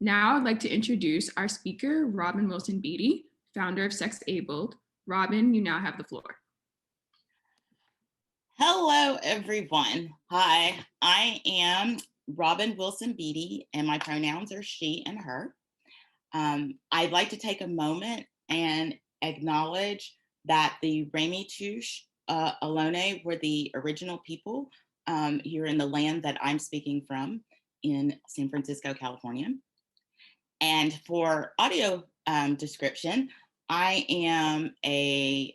Now I'd like to introduce our speaker, Robin Wilson-Beattie, founder of Sexabled. Robin, you now have the floor. Hello, everyone. Hi, I am Robin Wilson-Beattie, and my pronouns are she and her. I'd like to take a moment and acknowledge that the Rami Touche Ohlone were the original people here in the land that I'm speaking from in San Francisco, California. And for audio description, I am a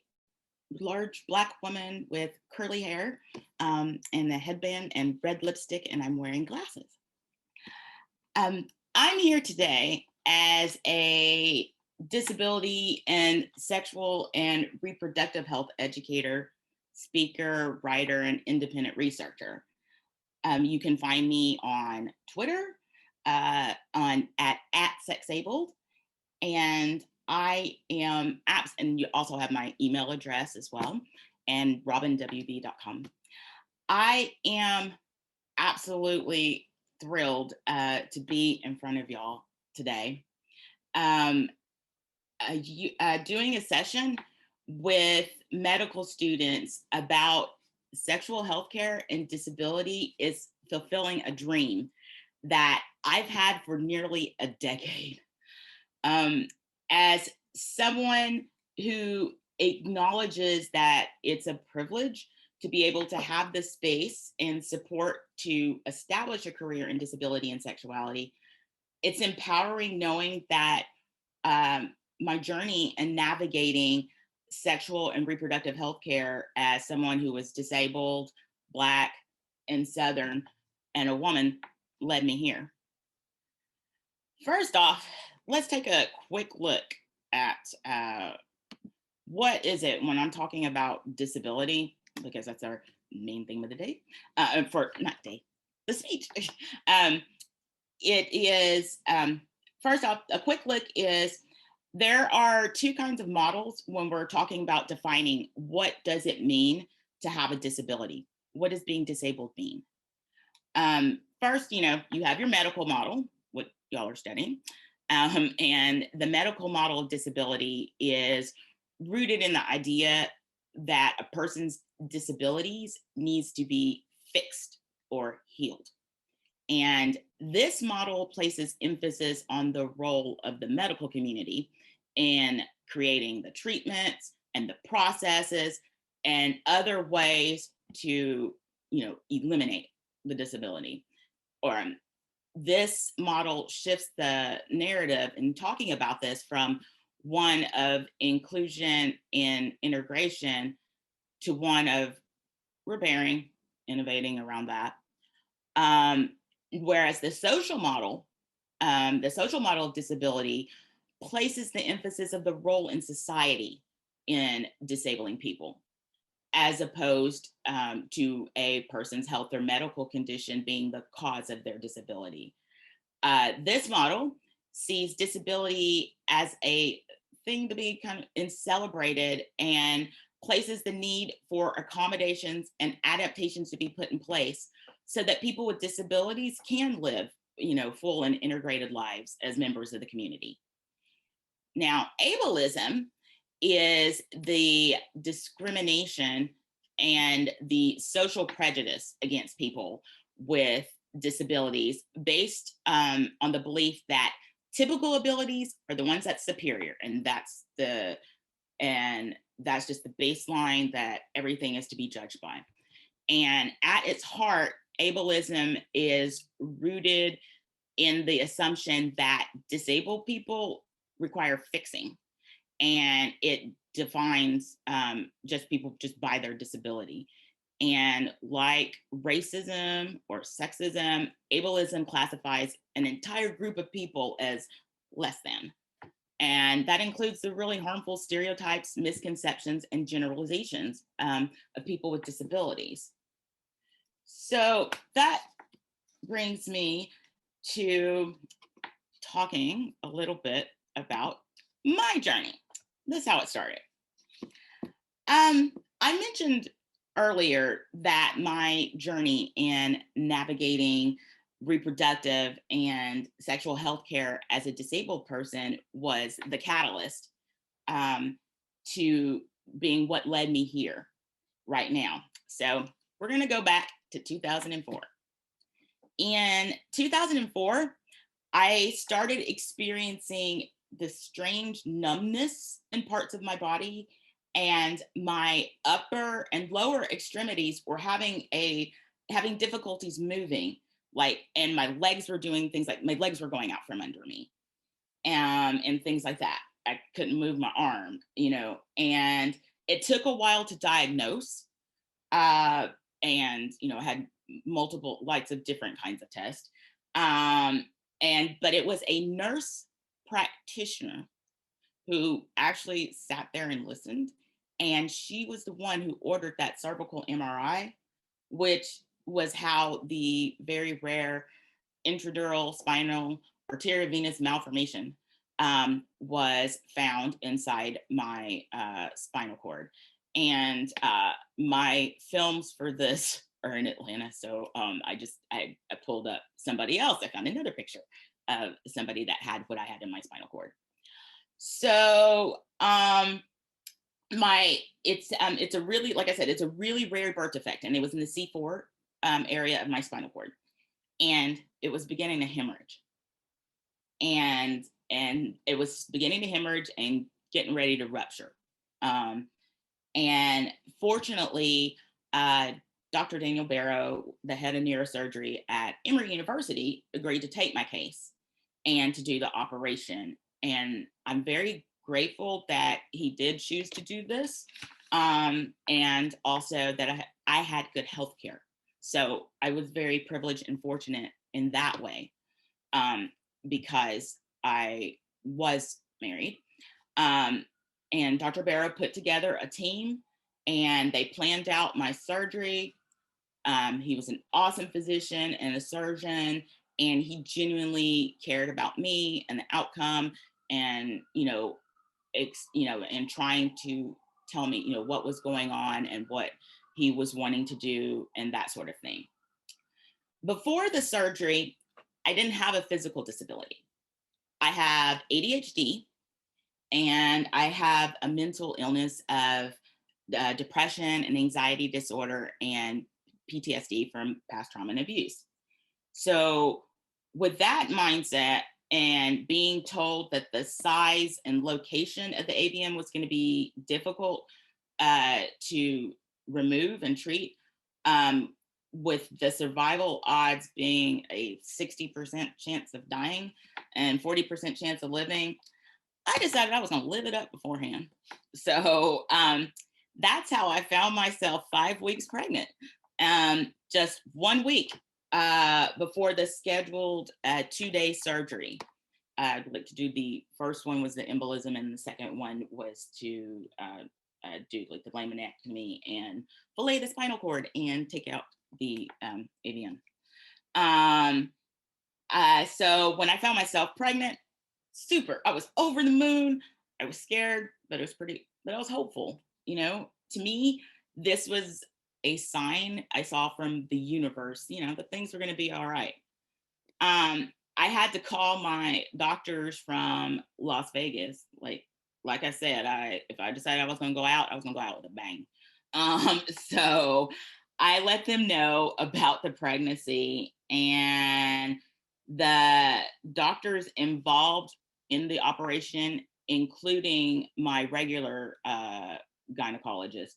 large Black woman with curly hair and a headband and red lipstick, and I'm wearing glasses. I'm here today as a disability and sexual and reproductive health educator, speaker, writer, and independent researcher. You can find me on Twitter at Sexabled, and I am apps, and you also have my email address as well, and robinwb.com. I am absolutely thrilled to be in front of y'all today. Doing a session with medical students about sexual health care and disability is fulfilling a dream that I've had for nearly a decade. As someone who acknowledges that it's a privilege to be able to have the space and support to establish a career in disability and sexuality, it's empowering knowing that my journey in navigating sexual and reproductive health care as someone who was disabled, Black, and Southern, and a woman led me here. First off, let's take a quick look at what is it when I'm talking about disability, because that's our main theme of the day, the speech. It is, first off, a quick look is there are two kinds of models when we're talking about defining what does it mean to have a disability. What does being disabled mean? First, you have your medical model, what y'all are studying. And the medical model of disability is rooted in the idea that a person's disabilities needs to be fixed or healed. And this model places emphasis on the role of the medical community in creating the treatments and the processes and other ways to, eliminate the disability. Or this model shifts the narrative in talking about this from one of inclusion and integration to one of repairing, innovating around that. Whereas the social model of disability places the emphasis of the role in society in disabling people, as opposed to a person's health or medical condition being the cause of their disability. This model sees disability as a thing to be kind of celebrated and places the need for accommodations and adaptations to be put in place so that people with disabilities can live, full and integrated lives as members of the community. Now, ableism is the discrimination and the social prejudice against people with disabilities based on the belief that typical abilities are the ones that's superior, and that's just the baseline that everything is to be judged by. And at its heart, ableism is rooted in the assumption that disabled people require fixing, and it defines just people just by their disability. And like racism or sexism, ableism classifies an entire group of people as less than. And that includes the really harmful stereotypes, misconceptions, and generalizations of people with disabilities. So that brings me to talking a little bit about my journey. This is how it started. I mentioned earlier that my journey in navigating reproductive and sexual health care as a disabled person was the catalyst to being what led me here right now. So we're going to go back to 2004. In 2004, I started experiencing this strange numbness in parts of my body, and my upper and lower extremities were having difficulties moving, like, and my legs were doing things like my legs were going out from under me, and things like that. I couldn't move my arm, and it took a while to diagnose, and I had multiple lots of different kinds of tests, but it was a nurse practitioner who actually sat there and listened, and she was the one who ordered that cervical MRI, which was how the very rare intradural spinal arteriovenous malformation was found inside my spinal cord. And my films for this are in Atlanta, so I pulled up somebody else. I found another picture of somebody that had what I had in my spinal cord. So it's a really, like I said, it's a really rare birth defect, and it was in the C4 area of my spinal cord, and it was beginning to hemorrhage, and it was beginning to hemorrhage and getting ready to rupture. And fortunately, Dr. Daniel Barrow, the head of neurosurgery at Emory University, agreed to take my case and to do the operation. And I'm very grateful that he did choose to do this, and also that I had good health care. So I was very privileged and fortunate in that way, because I was married. And Dr. Barrow put together a team, and they planned out my surgery. He was an awesome physician and a surgeon, and he genuinely cared about me and the outcome, and and trying to tell me what was going on and what he was wanting to do and that sort of thing. Before the surgery, I didn't have a physical disability. I have ADHD, and I have a mental illness of depression and anxiety disorder and PTSD from past trauma and abuse. So with that mindset, and being told that the size and location of the AVM was going to be difficult to remove and treat, with the survival odds being a 60% chance of dying and 40% chance of living, I decided I was going to live it up beforehand. So that's how I found myself 5 weeks pregnant, just 1 week before the scheduled 2-day surgery. I'd like to do the first one was the embolism, and the second one was to do like the laminectomy and fillet the spinal cord and take out the AVM. So when I found myself pregnant, I was over the moon. I was scared, but I was hopeful. To me, this was a sign I saw from the universe, that things were going to be all right. I had to call my doctors from Las Vegas. Like I said, if I decided I was going to go out, I was going to go out with a bang. So I let them know about the pregnancy, and the doctors involved in the operation, including my regular gynecologist,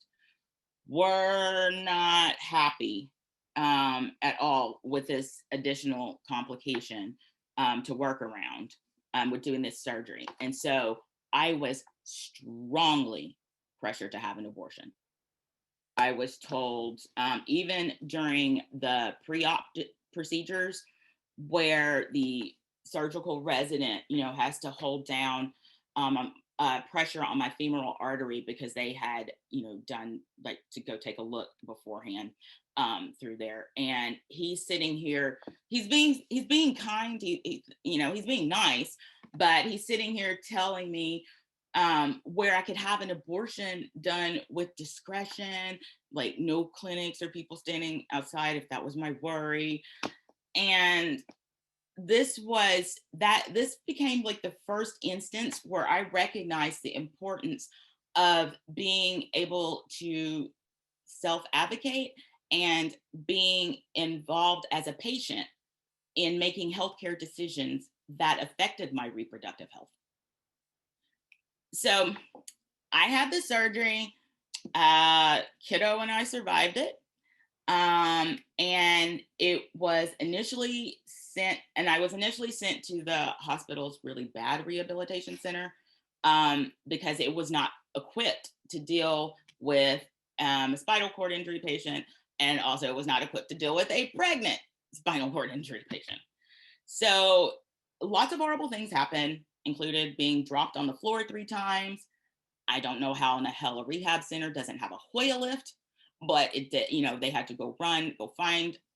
were not happy at all with this additional complication to work around with doing this surgery. And so I was strongly pressured to have an abortion. I was told, even during the pre-op procedures, where the surgical resident, has to hold down pressure on my femoral artery, because they had, done to go take a look beforehand through there. And he's sitting here, he's being kind, he's being nice, but he's sitting here telling me where I could have an abortion done with discretion, like no clinics or people standing outside if that was my worry. And this became like the first instance where I recognized the importance of being able to self-advocate and being involved as a patient in making healthcare decisions that affected my reproductive health. So I had the surgery, kiddo and I survived it. And it was initially sent, and I was initially sent to the hospital's really bad rehabilitation center because it was not equipped to deal with a spinal cord injury patient, and also it was not equipped to deal with a pregnant spinal cord injury patient. So lots of horrible things happened, included being dropped on the floor 3 times. I don't know how in the hell a rehab center doesn't have a Hoya lift, but it did, they had to go find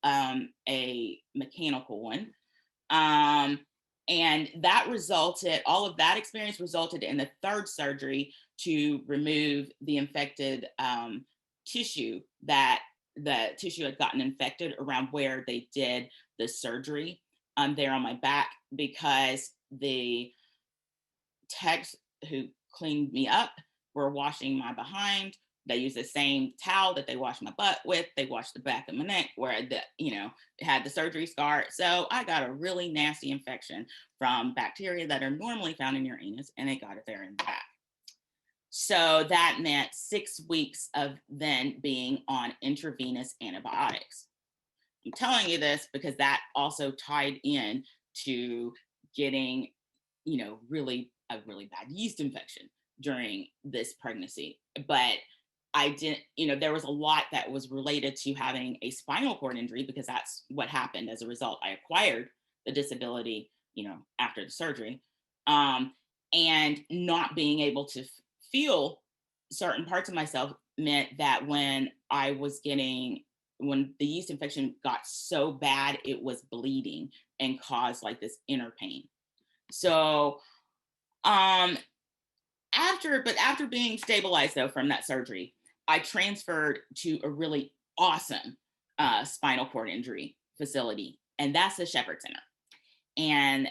a mechanical one. And all of that experience resulted in the 3rd surgery to remove the infected tissue, that the tissue had gotten infected around where they did the surgery there on my back, because the techs who cleaned me up were washing my behind. They used the same towel that they washed my butt with. They washed the back of my neck where had the surgery scar. So I got a really nasty infection from bacteria that are normally found in your anus, and they got it there in the back. So that meant 6 weeks of then being on intravenous antibiotics. I'm telling you this because that also tied in to getting, a really bad yeast infection during this pregnancy. But I didn't, there was a lot that was related to having a spinal cord injury, because that's what happened as a result. I acquired the disability, after the surgery. And not being able to feel certain parts of myself meant that when the yeast infection got so bad, it was bleeding and caused like this inner pain. So, after being stabilized though from that surgery, I transferred to a really awesome spinal cord injury facility, and that's the Shepherd Center. And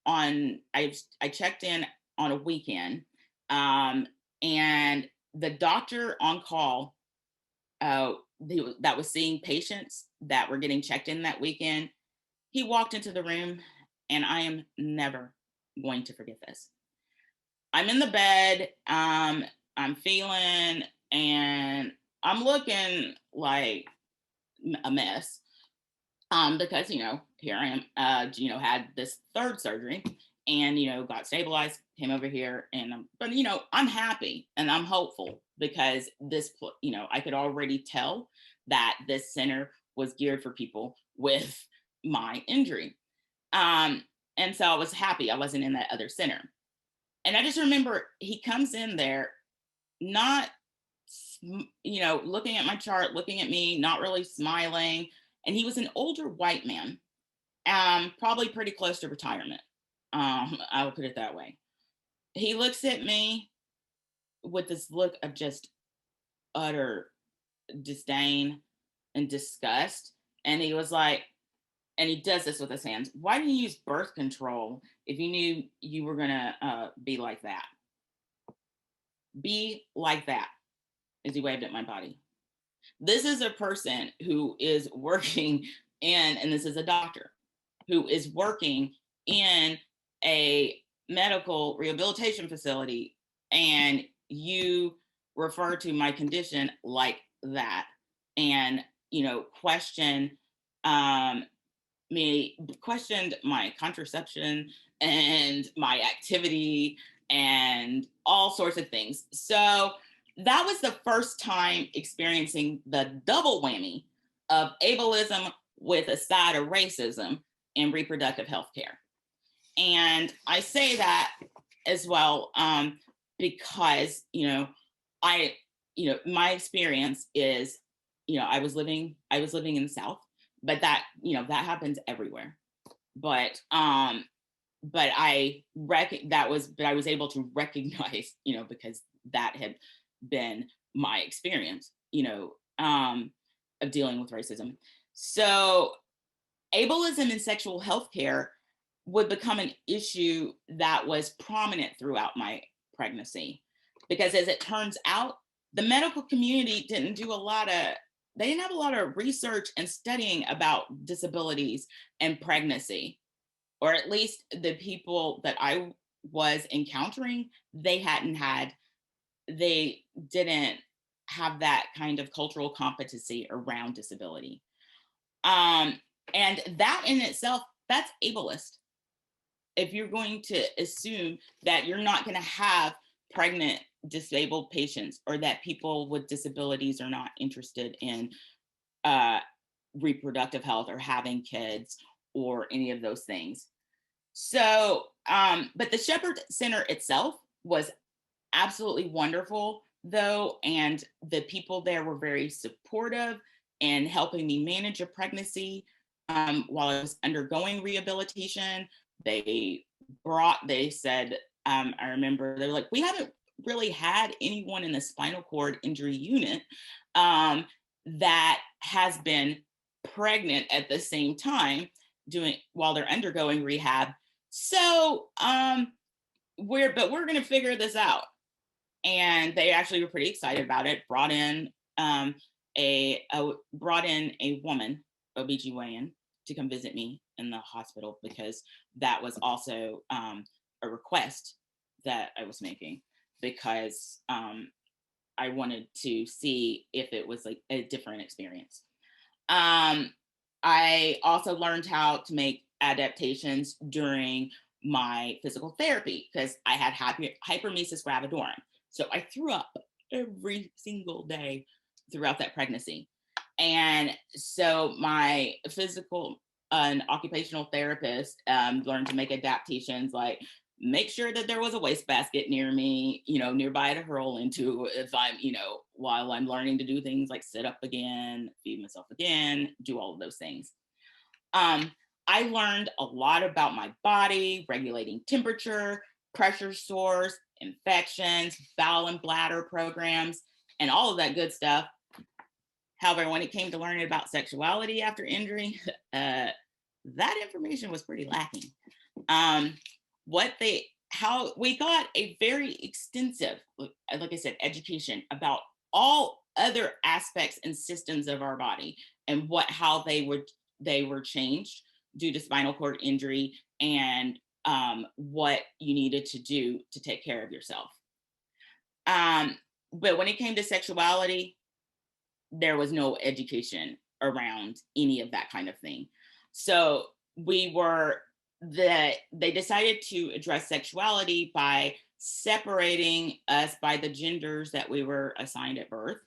I checked in on a weekend, and the doctor on call that was seeing patients that were getting checked in that weekend, he walked into the room, and I am never going to forget this. I'm in the bed, I'm feeling, and I'm looking like a mess, because, here I am, had this 3rd surgery, and, got stabilized, came over here, but I'm happy and I'm hopeful, because I could already tell that this center was geared for people with my injury. And so I was happy I wasn't in that other center. And I just remember he comes in there, not, looking at my chart, looking at me, not really smiling. And he was an older white man, probably pretty close to retirement. I will put it that way. He looks at me with this look of just utter disdain and disgust. And he was like, and he does this with his hands, "Why didn't you use birth control if you knew you were gonna be like that? Be like that," as he waved at my body. This is a person who is working and this is a doctor who is working in a medical rehabilitation facility, and you refer to my condition like that, and questioned my contraception and my activity and all sorts of things. So that was the first time experiencing the double whammy of ableism with a side of racism in reproductive health care. And I say that as well because, my experience is, I was living in the South, but that happens everywhere. But I was able to recognize, because that had been my experience, of dealing with racism. So ableism in sexual health care would become an issue that was prominent throughout my pregnancy. Because as it turns out, the medical community they didn't have a lot of research and studying about disabilities and pregnancy, or at least the people that I was encountering, they didn't have that kind of cultural competency around disability. Um, and that in itself, that's ableist. If you're going to assume that you're not going to have pregnant disabled patients, or that people with disabilities are not interested in uh, reproductive health or having kids or any of those things. So, but the Shepherd Center itself was absolutely wonderful, though, and the people there were very supportive in helping me manage a pregnancy while I was undergoing rehabilitation. They said, I remember they were like, we haven't really had anyone in the spinal cord injury unit that has been pregnant at the same time while they're undergoing rehab. So we're going to figure this out. And they actually were pretty excited about it. Brought in a woman, OBGYN, to come visit me in the hospital, because that was also a request that I was making, because I wanted to see if it was like a different experience. I also learned how to make adaptations during my physical therapy, because I had hypermesis gravidorum. So I threw up every single day throughout that pregnancy. And so my physical and occupational therapist learned to make adaptations, like make sure that there was a wastebasket near me, nearby to hurl into if I'm, while I'm learning to do things like sit up again, feed myself again, do all of those things. I learned a lot about my body, regulating temperature, pressure sores, infections, bowel and bladder programs, and all of that good stuff. However, when it came to learning about sexuality after injury, that information was pretty lacking. How we got a very extensive, like I said, education about all other aspects and systems of our body, and how they were changed due to spinal cord injury, and what you needed to do to take care of yourself. But when it came to sexuality, there was no education around any of that kind of thing. So they decided to address sexuality by separating us by the genders that we were assigned at birth.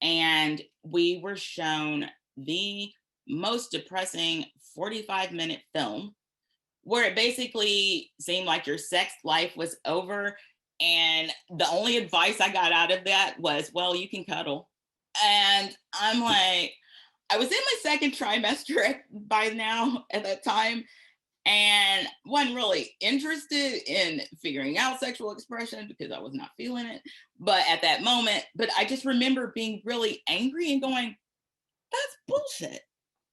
And we were shown the most depressing 45-minute film, where it basically seemed like your sex life was over. And the only advice I got out of that was, well, you can cuddle. And I'm like, I was in my second trimester by now at that time, and wasn't really interested in figuring out sexual expression because I was not feeling it. But at that moment, I just remember being really angry and going, that's bullshit.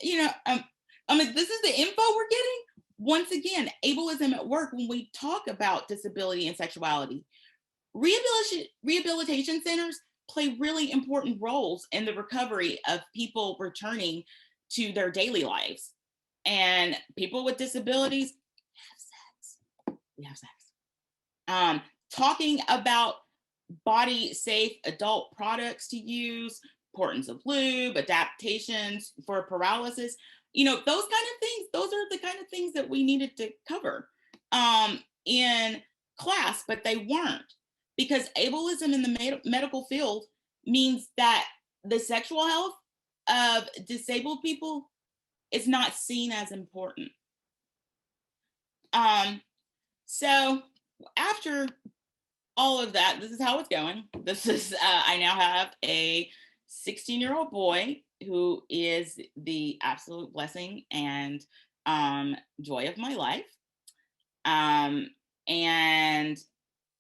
This is the info we're getting. Once again, ableism at work. When we talk about disability and sexuality, rehabilitation centers play really important roles in the recovery of people returning to their daily lives. And people with disabilities have sex. We have sex. Talking about body safe adult products to use, importance of lube, adaptations for paralysis, those kind of things. Those are the kind of things that we needed to cover in class, but they weren't, because ableism in the medical field means that the sexual health of disabled people is not seen as important. So after all of that, this is how it's going. I now have a 16-year-old boy who is the absolute blessing and joy of my life. And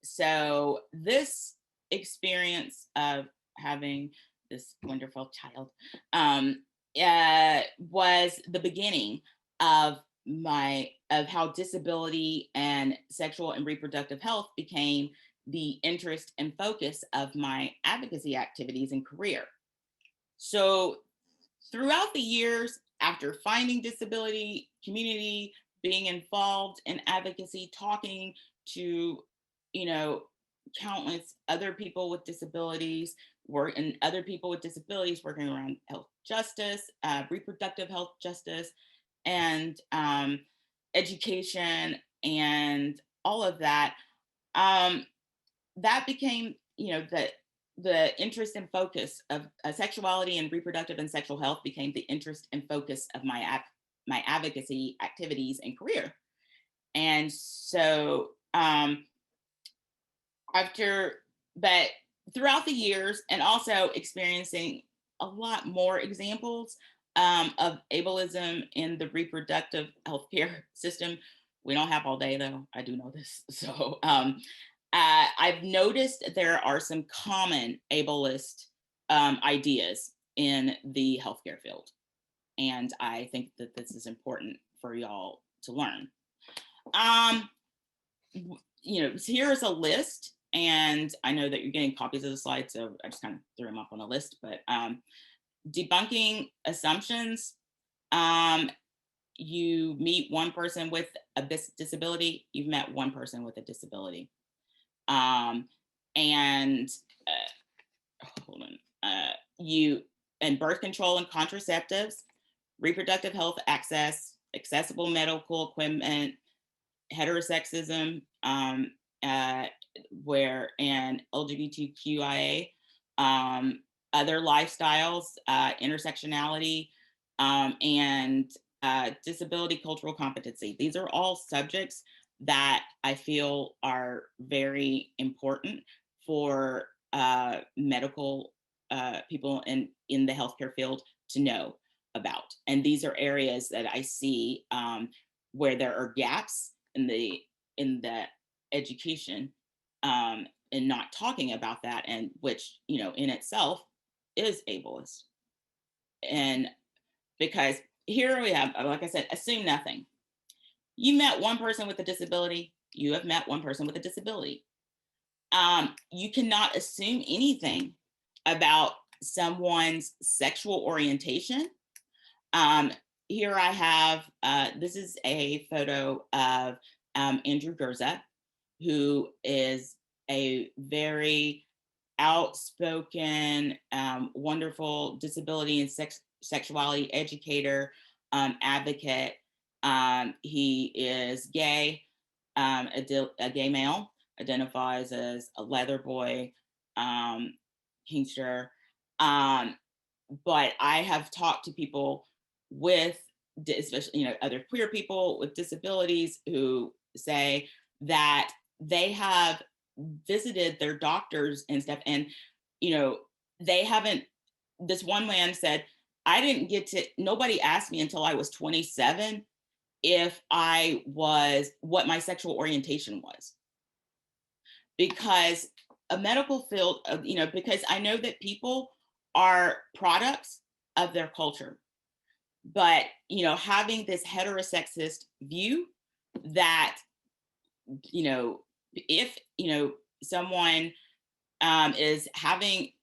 so this experience of having this wonderful child was the beginning of how disability and sexual and reproductive health became the interest and focus of my advocacy activities and career. So throughout the years, after finding disability community, being involved in advocacy, talking to, you know, countless other people with disabilities, and other people with disabilities working around health justice, reproductive health justice, and education, and all of that. Um, that became, the interest and focus of sexuality and reproductive and sexual health became the interest and focus of my advocacy activities and career. And so after but throughout the years, and also experiencing a lot more examples of ableism in the reproductive healthcare system. We don't have all day, though. I do know this. So I've noticed there are some common ableist ideas in the healthcare field. And I think that this is important for y'all to learn. Here's a list, and I know that you're getting copies of the slides, so I just kind of threw them up on a list. But debunking assumptions. You meet one person with a disability, you've met one person with a disability. And hold on. And birth control and contraceptives, reproductive health access, accessible medical equipment, heterosexism, where and LGBTQIA, other lifestyles, intersectionality, and disability cultural competency. These are all subjects that I feel are very important for medical people in the healthcare field to know about. And these are areas that I see where there are gaps in the education, and not talking about that, and which in itself is ableist. And because here we have, like I said, assume nothing. You met one person with a disability, you have met one person with a disability. You cannot assume anything about someone's sexual orientation. Here I have, this is a photo of Andrew Gerza, who is a very outspoken, wonderful disability and sexuality educator, advocate. He is gay, a gay male, identifies as a leather boy, kinkster. But I have talked to people with, especially other queer people with disabilities, who say that they have visited their doctors and stuff, and they haven't. This one man said, nobody asked me until I was 27 what my sexual orientation was, because a medical field of, because I know that people are products of their culture, but having this heterosexist view that if someone is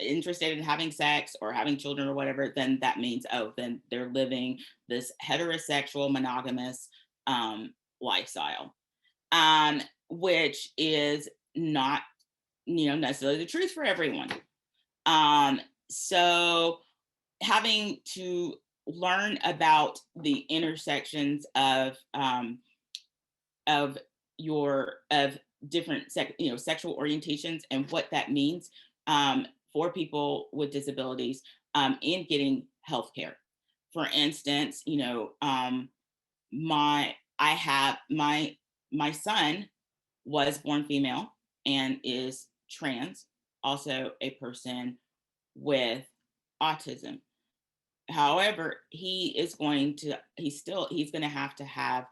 interested in having sex or having children or whatever, then that means, then they're living this heterosexual monogamous lifestyle, which is not necessarily the truth for everyone. So having to learn about the intersections of different sexual orientations and what that means for people with disabilities in getting healthcare. For instance, my son was born female and is trans, also a person with autism. However, he's going to have to have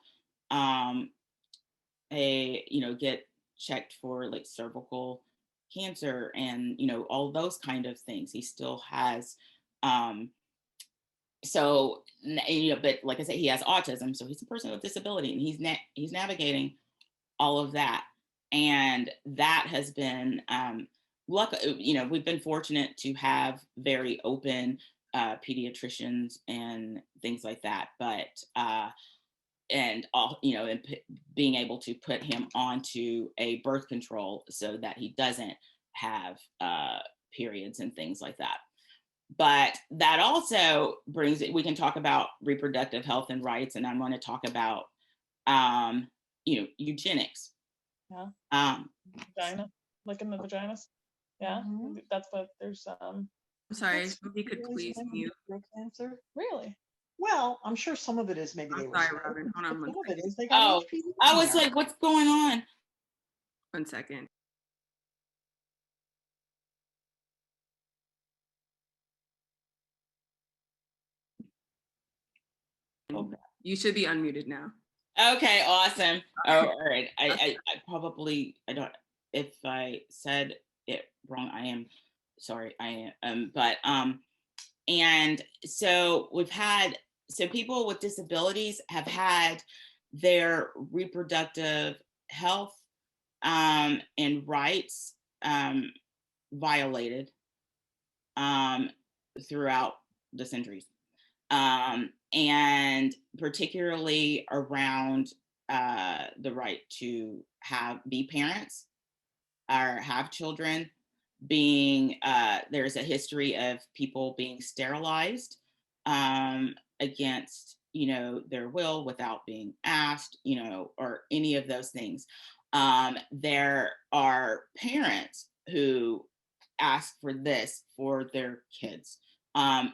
get checked for like cervical cancer and all those kind of things. He still has So, but like I said, he has autism, so he's a person with disability, and he's navigating all of that, and that has been we've been fortunate to have very open pediatricians and things like that, but and all and being able to put him onto a birth control so that he doesn't have periods and things like that. But that also brings it, we can talk about reproductive health and rights, and I'm going to talk about eugenics. Yeah. Vagina, like in the vaginas. Yeah, that's what there's. I'm sorry, if you could please mute. Cancer. Really? Well, I'm sure some of it is maybe they I'm were sorry, smart, Robin. Hold on but one some of it second. is they got HPV I in was there. like, what's going on? 1 second. Okay. You should be unmuted now. Okay, awesome. Oh, all right. I probably, I don't, if I said it wrong, I am sorry. I am, and so so people with disabilities have had their reproductive health and rights violated throughout the centuries. And particularly around the right to be parents or have children, being there's a history of people being sterilized against their will, without being asked, or any of those things. There are parents who ask for this for their kids,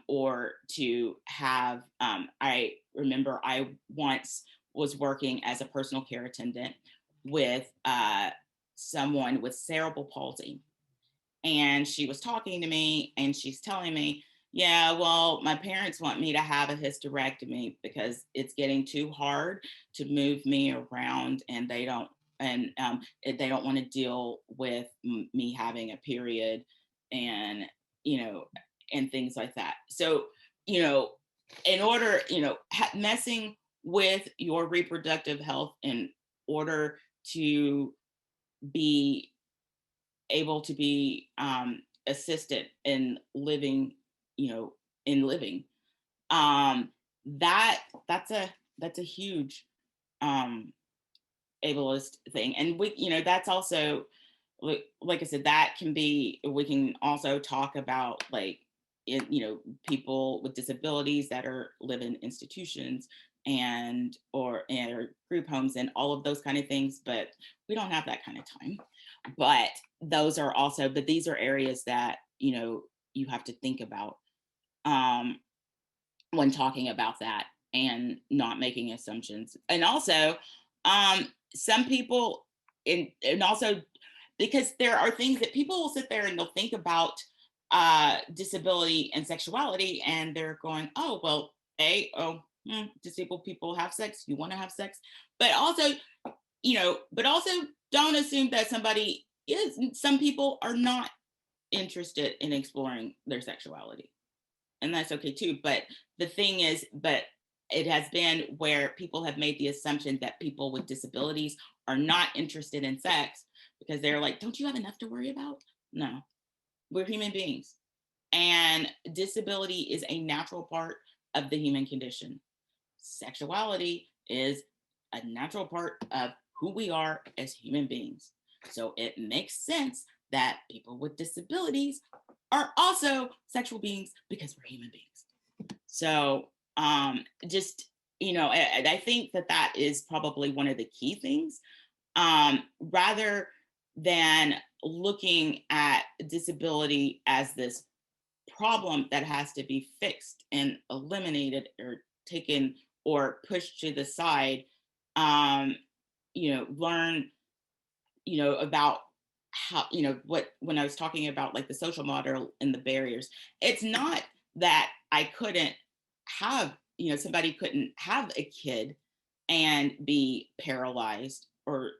or to have I remember I once was working as a personal care attendant with someone with cerebral palsy, and she was talking to me and she's telling me, yeah, well, my parents want me to have a hysterectomy because it's getting too hard to move me around, and they don't want to deal with me having a period, and and things like that. So in order, messing with your reproductive health in order to be able to be assisted in living, in living, that's a huge ableist thing. And that's also, like I said, that can be, we can also talk about people with disabilities that live in institutions or group homes and all of those kind of things, but we don't have that kind of time. But these are areas that you have to think about when talking about that, and not making assumptions. And also some people, and also because there are things that people will sit there and they'll think about disability and sexuality, and they're going, oh, well, disabled people have sex, you want to have sex, but also don't assume that some people are not interested in exploring their sexuality, and that's okay too. But the thing is, it has been where people have made the assumption that people with disabilities are not interested in sex because they're like, don't you have enough to worry about? No, we're human beings, and disability is a natural part of the human condition. Sexuality is a natural part of who we are as human beings. So it makes sense that people with disabilities are also sexual beings because we're human beings. So I think that is probably one of the key things, rather than looking at disability as this problem that has to be fixed and eliminated or taken or pushed to the side. Learn about how, when I was talking about like the social model and the barriers, it's not that I couldn't have, somebody couldn't have a kid and be paralyzed or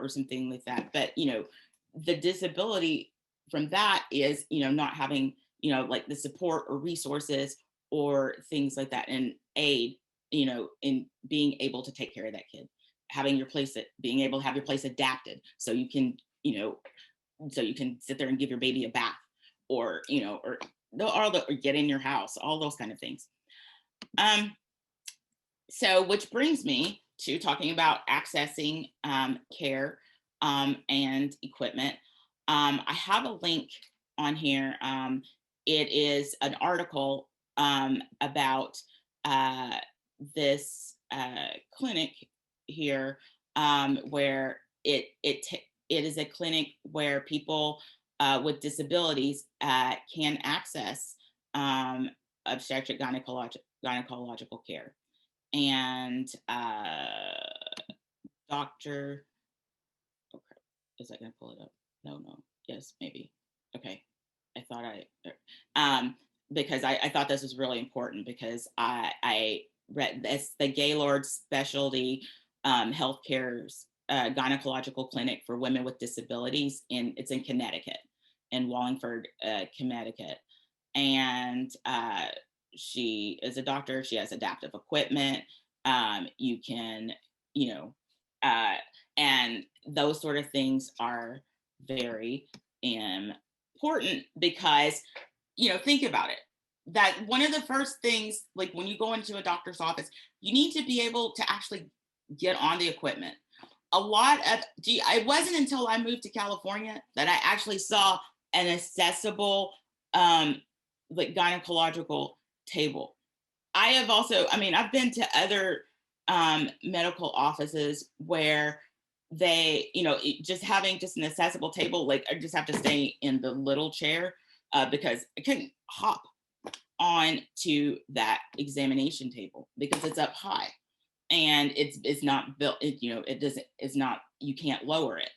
something like that, but the disability from that is not having like the support or resources or things like that, and aid, you know, in being able to take care of that kid, having your place, being able to have your place adapted so you can, you know, so you can sit there and give your baby a bath, or, you know, or get in your house, all those kind of things. So which brings me to talking about accessing care and equipment. I have a link on here. It is an article about this clinic here, where it is a clinic where people with disabilities can access obstetric gynecological care. And Dr. Okay, is that gonna pull it up? No, yes, maybe. Okay, I thought because I thought this was really important, because I read this, the Gaylord Specialty Healthcare's gynecological clinic for women with disabilities, it's in Connecticut, in Wallingford, Connecticut. And she is a doctor. She has adaptive equipment. You can, you know, and those sort of things are very important, because, you know, think about it, that one of the first things, like when you go into a doctor's office, you need to be able to actually get on the equipment. A lot of, it wasn't until I moved to California that I actually saw an accessible like gynecological table. I have also, I mean, I've been to other medical offices where they, you know, just having just an accessible table, like I just have to stay in the little chair because I couldn't hop on to that examination table because it's up high and it's not built, you know, it's not, you can't lower it.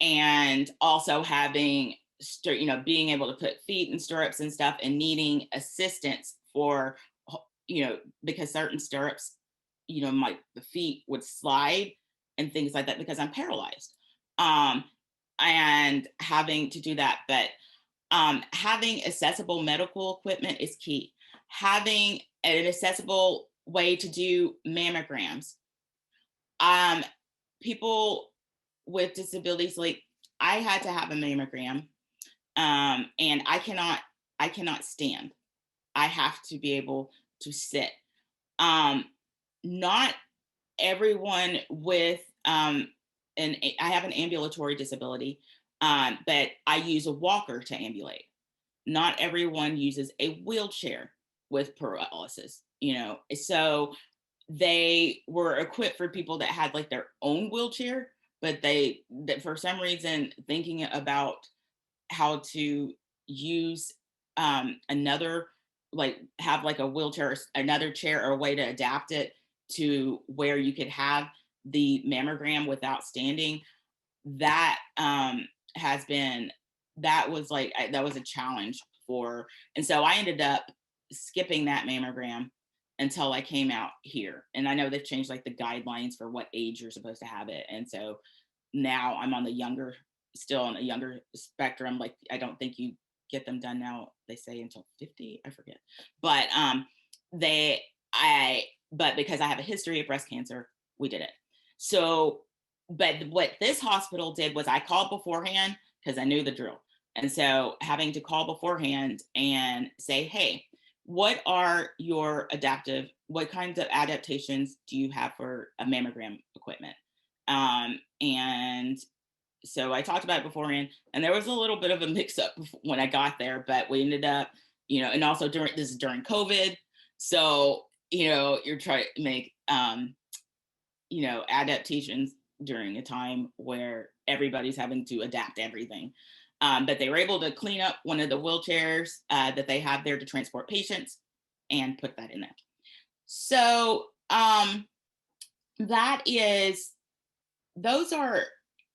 And also having, you know, being able to put feet in stirrups and stuff, and needing assistance for, you know, because certain stirrups, you know, the feet would slide and things like that because I'm paralyzed. And having to do that, but having accessible medical equipment is key. Having an accessible way to do mammograms. People with disabilities, like I had to have a mammogram, and I cannot stand. I have to be able to sit. Not everyone with I have an ambulatory disability, but I use a walker to ambulate. Not everyone uses a wheelchair with paralysis, you know. So they were equipped for people that had like their own wheelchair, but that for some reason, thinking about how to use another, like have like a wheelchair, another chair, or a way to adapt it to where you could have the mammogram without standing. That that was a challenge for, and so I ended up skipping that mammogram until I came out here. And I know they've changed like the guidelines for what age you're supposed to have it. And so now I'm on still on a younger spectrum. Like, I don't think you get them done now, they say until 50, I forget. But but because I have a history of breast cancer, we did it. So, but what this hospital did was I called beforehand because I knew the drill. And so having to call beforehand and say, hey, what kinds of adaptations do you have for a mammogram equipment? And so I talked about it beforehand, and there was a little bit of a mix up when I got there, but we ended up, you know, and also this is during COVID. So, you know, you're trying to make, you know, adaptations during a time where everybody's having to adapt everything. But they were able to clean up one of the wheelchairs that they have there to transport patients and put that in there. So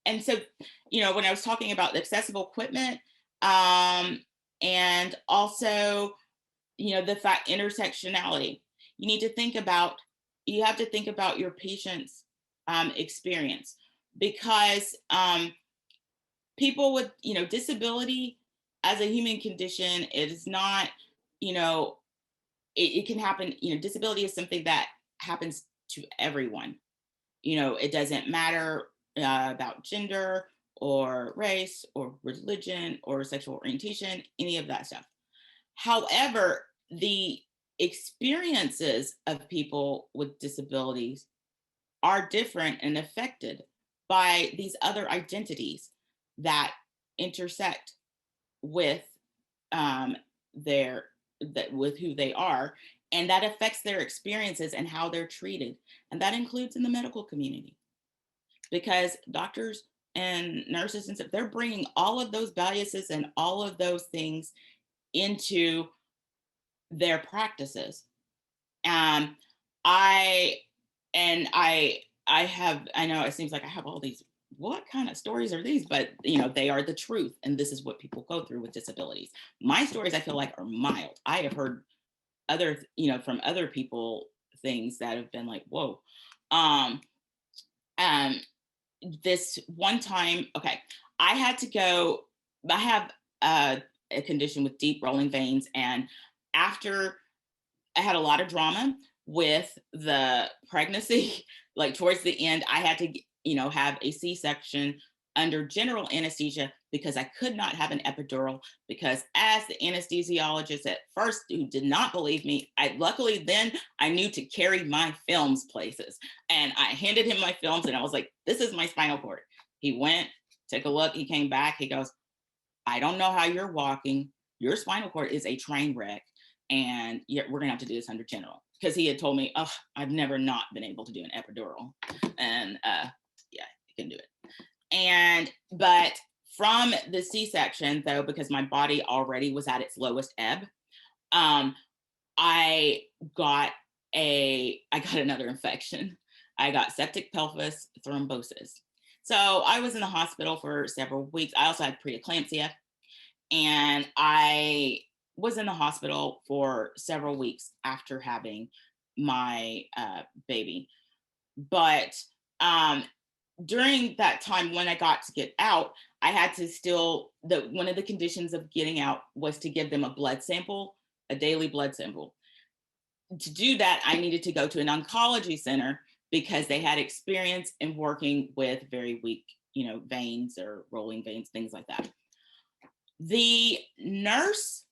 and so, you know, when I was talking about the accessible equipment, and also, you know, the fact intersectionality, you have to think about your patient's experience, because people with, you know, disability as a human condition, it is not you know, it can happen, you know, disability is something that happens to everyone. You know, it doesn't matter about gender or race or religion or sexual orientation, any of that stuff. However, the experiences of people with disabilities are different and affected by these other identities that intersect with their with who they are, and that affects their experiences and how they're treated, and that includes in the medical community, because doctors and nurses and stuff, they're bringing all of those biases and all of those things into their practices. Um, I and I know it seems like I have all these, what kind of stories are these? But you know, they are the truth, and this is what people go through with disabilities. My stories, I feel like, are mild. I have heard other, you know, from other people, things that have been like, whoa. Um, um, this one time, okay, I had to go, I have a condition with deep rolling veins, and after I had a lot of drama with the pregnancy, like towards the end, I had to, you know, have a C-section under general anesthesia because I could not have an epidural, because as the anesthesiologist at first, who did not believe me, luckily then I knew to carry my films places, and I handed him my films and I was like, this is my spinal cord. He went, took a look, he came back, he goes, I don't know how you're walking. Your spinal cord is a train wreck, and we're gonna have to do this under general. Because he had told me, oh, I've never not been able to do an epidural. And yeah, you can do it. But from the C-section, though, because my body already was at its lowest ebb, I got another infection. I got septic pelvis thrombosis. So I was in the hospital for several weeks. I also had preeclampsia, and I was in the hospital for several weeks after having my baby. But during that time, when I got to get out, I had to still, one of the conditions of getting out was to give them a blood sample, a daily blood sample. To do that, I needed to go to an oncology center because they had experience in working with very weak, you know, veins or rolling veins, things like that. The nurse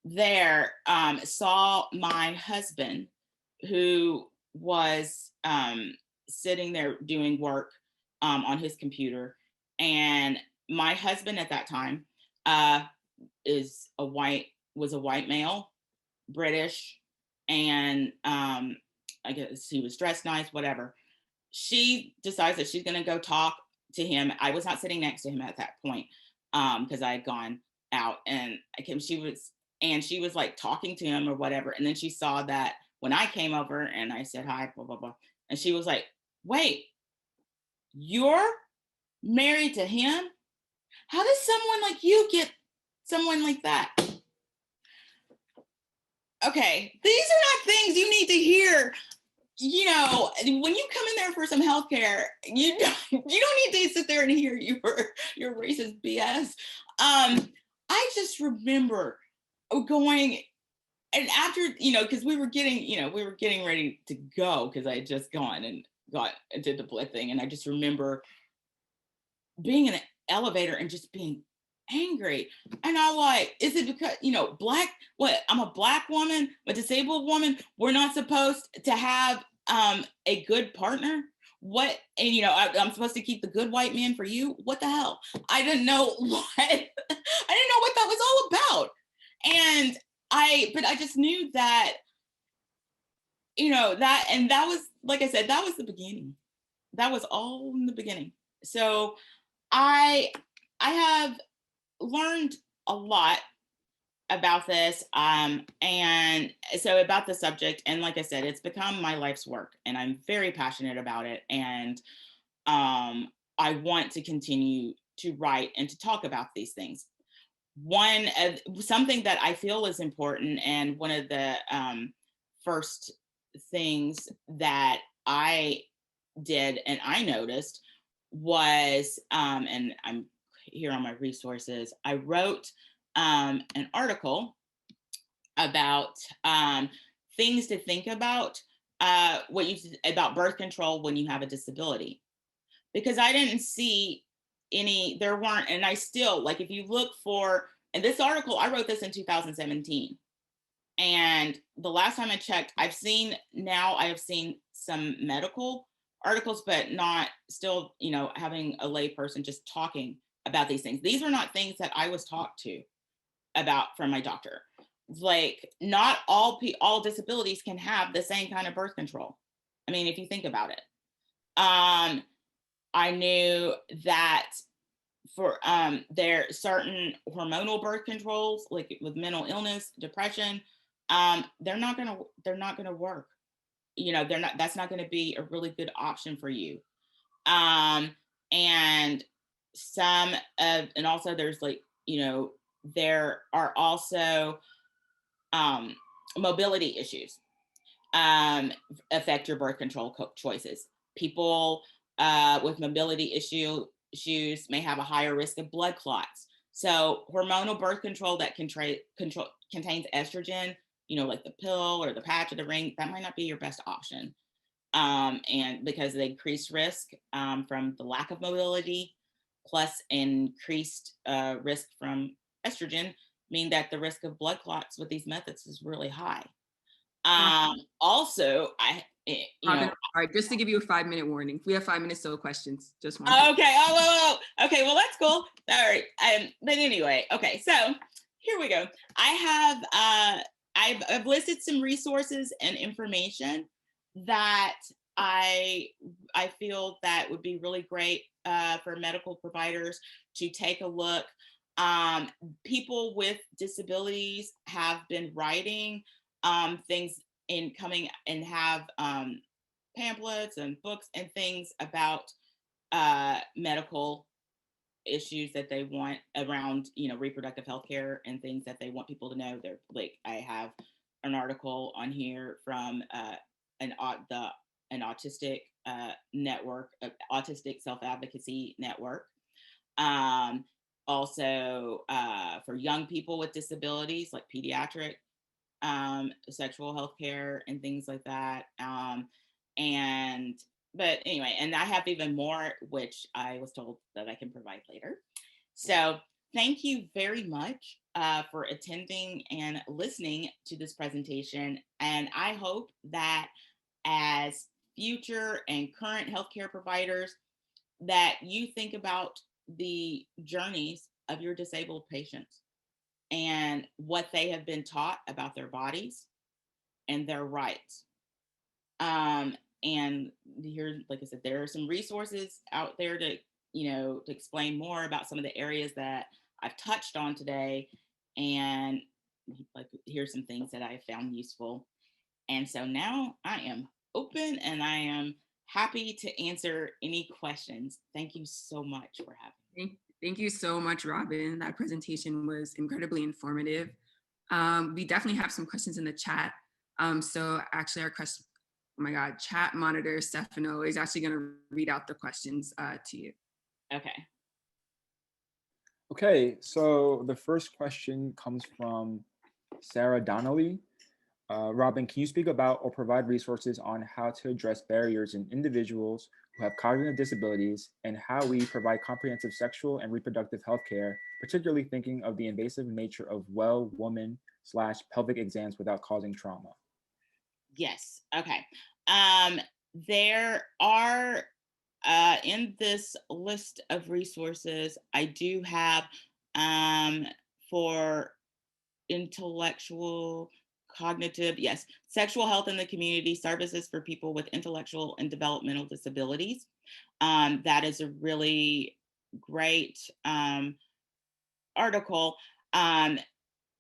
there saw my husband, who was sitting there doing work on his computer. And my husband at that time was a white male, British, and I guess he was dressed nice, whatever. She decides that she's gonna go talk to him. I was not sitting next to him at that point because I had gone out, and she was like talking to him or whatever. And then she saw that when I came over and I said hi, blah, blah, blah. And she was like, wait, you're married to him? How does someone like you get someone like that? Okay, these are not things you need to hear. You know, when you come in there for some healthcare, you don't need to sit there and hear your racist BS. I just remember going, and after, you know, because we were getting ready to go, because I had just gone and did the blood thing, and I just remember being in an elevator and just being angry. And I'm like, is it because, you know, I'm a Black woman, a disabled woman, we're not supposed to have a good partner? What? And you know, I'm supposed to keep the good white man for you? What the hell? I didn't know what I didn't know what that was all about. And but I just knew that, you know, that was, like I said, that was the beginning. That was all in the beginning. So I have learned a lot about this, and so about the subject, and like I said, it's become my life's work, and I'm very passionate about it, and I want to continue to write and to talk about these things. Something that I feel is important, and one of the first things that I did and I noticed was, and I'm here on my resources, I wrote an article about things to think about, about birth control when you have a disability. Because I didn't see any, there weren't, and I still, like, if you look for, and this article, I wrote this in 2017. And the last time I checked, I have seen some medical articles, but not still, having a lay person just talking about these things. These are not things that I was talked to about from my doctor. Like, not all disabilities can have the same kind of birth control. I mean, if you think about it. I knew that for there certain hormonal birth controls, like with mental illness, depression, they're not gonna work. That's not gonna be a really good option for you. And also there's there are also mobility issues affect your birth control choices. People with mobility issues may have a higher risk of blood clots. So hormonal birth control that contains estrogen, like the pill or the patch or the ring, that might not be your best option. And because of the increased risk from the lack of mobility, plus increased risk from estrogen, mean that the risk of blood clots with these methods is really high. Also, Robin, all right, just to give you a 5-minute warning. We have 5 minutes, so questions. Just one. Okay. Okay. Well, that's cool. All right. But anyway, okay. So here we go. I've listed some resources and information that I feel that would be really great for medical providers to take a look. People with disabilities have been writing things in coming and have pamphlets and books and things about medical issues that they want around, reproductive health care and things that they want people to know. They're like, I have an article on here from an autistic network, autistic self-advocacy network. Also for young people with disabilities, like pediatric sexual health care and things like that. But anyway, and I have even more, which I was told that I can provide later. So thank you very much for attending and listening to this presentation. And I hope that as future and current healthcare providers, that you think about the journeys of your disabled patients and what they have been taught about their bodies and their rights. And here, like I said, there are some resources out there to explain more about some of the areas that I've touched on today. And like, here's some things that I found useful. And so now I am open and I am happy to answer any questions. Thank you so much for having me. Thank you so much, Robin. That presentation was incredibly informative. We definitely have some questions in the chat. So actually chat monitor Stefano is actually going to read out the questions to you. Okay. Okay, so the first question comes from Sarah Donnelly. Robin, can you speak about or provide resources on how to address barriers in individuals who have cognitive disabilities and how we provide comprehensive sexual and reproductive health care, particularly thinking of the invasive nature of woman/pelvic exams without causing trauma? Yes. Okay. There are in this list of resources, I do have for intellectual, cognitive, yes, sexual health in the community, services for people with intellectual and developmental disabilities. That is a really great article.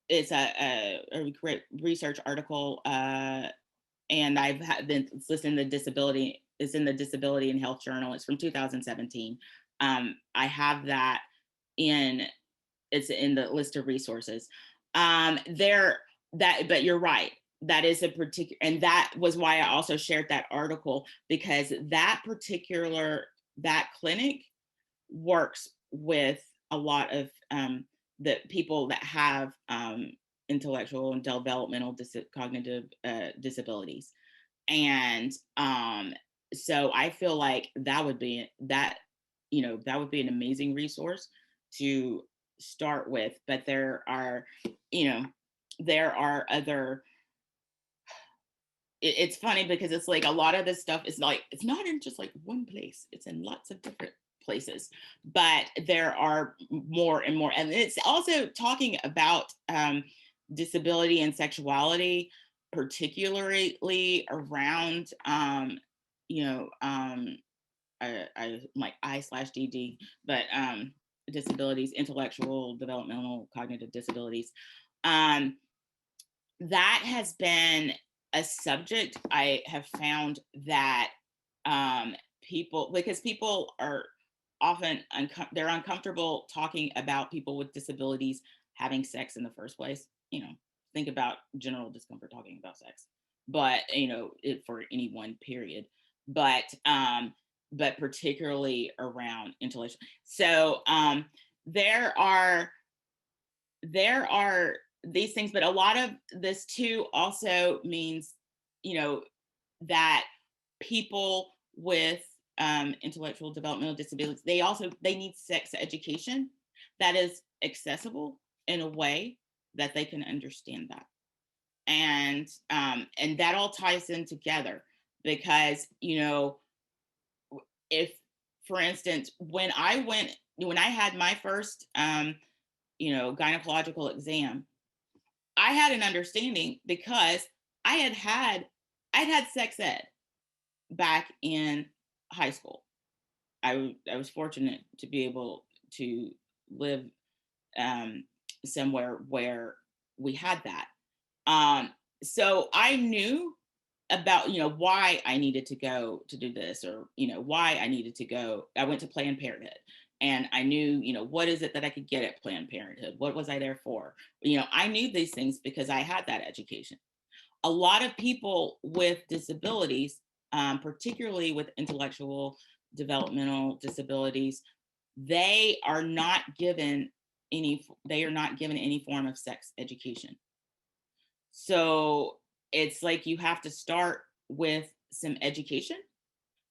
It's a great research article, and I've been listening to disability. It's in the Disability and Health Journal. It's from 2017. I have that it's in the list of resources. But you're right. That is a particular, and that was why I also shared that article, because that clinic works with a lot of the people that have intellectual and developmental cognitive disabilities. And so I feel like that would be that would be an amazing resource to start with. But there are other, it's funny because it's like a lot of this stuff is like, it's not in just like one place, it's in lots of different places, but there are more and more. And it's also talking about disability and sexuality, particularly around I like I/DD, but disabilities, intellectual, developmental, cognitive disabilities. That has been a subject I have found that people are often they're uncomfortable talking about people with disabilities having sex in the first place. Think about general discomfort talking about sex, but for any one period, but particularly around intellectual. So there are these things, but a lot of this too also means, that people with intellectual developmental disabilities, they need sex education that is accessible in a way that they can understand that. And that all ties in together because, if, for instance, when I had my first, gynecological exam, I had an understanding because I'd had sex ed back in high school. I was fortunate to be able to live somewhere where we had that. So I knew about, why I needed to go to do this, or, why I needed to go. I went to Planned Parenthood and I knew, what is it that I could get at Planned Parenthood? What was I there for? I knew these things because I had that education. A lot of people with disabilities, particularly with intellectual developmental disabilities, they are not given any form of sex education. So it's like you have to start with some education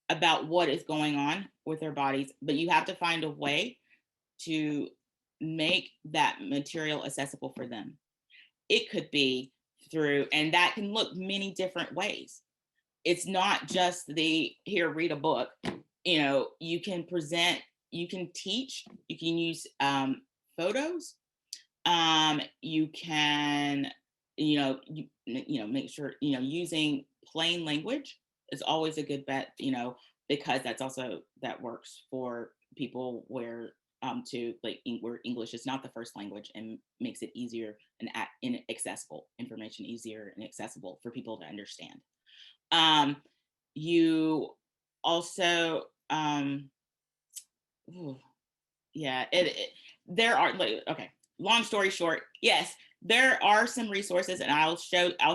about what is going on with their bodies, but you have to find a way to make that material accessible for them. It could be through, and that can look many different ways. It's not just here, read a book. You can present, you can teach, you can use photos. You can, make sure, using plain language is always a good bet, because that works for people where English is not the first language and makes it easier and inaccessible information, easier and accessible for people to understand. You also, there are, okay, long story short, yes, there are some resources, and I'll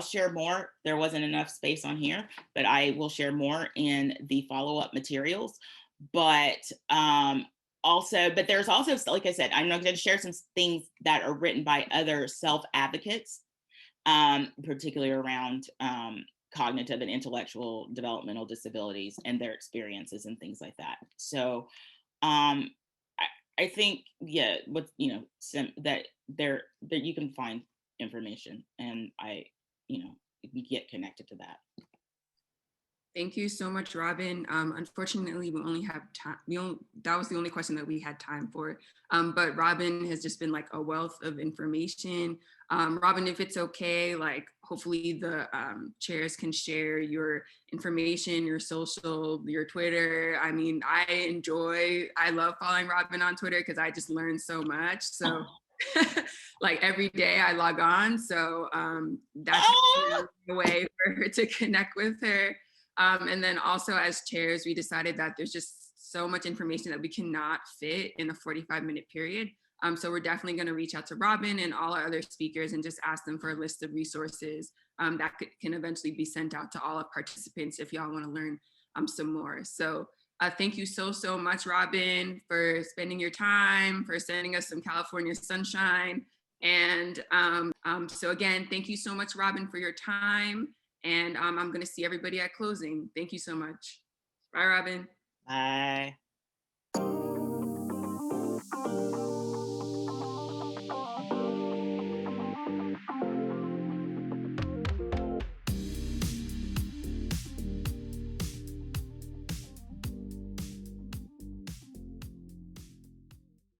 share more. There wasn't enough space on here, but I will share more in the follow-up materials. But there's also, like I said, I'm going to share some things that are written by other self-advocates, particularly around cognitive and intellectual developmental disabilities and their experiences and things like that. So I think, that you can find information, and you can get connected to that. Thank you so much, Robin. Unfortunately, we only have time. That was the only question that we had time for. But Robin has just been like a wealth of information. Robin, if it's okay, like hopefully the chairs can share your information, your social, your Twitter. I mean, I love following Robin on Twitter because I just learn so much. So like every day I log on. So that's a way for her to connect with her. And then also as chairs, we decided that there's just so much information that we cannot fit in a 45-minute period. So we're definitely going to reach out to Robin and all our other speakers and just ask them for a list of resources that can eventually be sent out to all our participants if y'all want to learn some more. So thank you so much, Robin, for spending your time, for sending us some California sunshine. And so again, thank you so much, Robin, for your time. And I'm going to see everybody at closing. Thank you so much. Bye, Robin. Bye.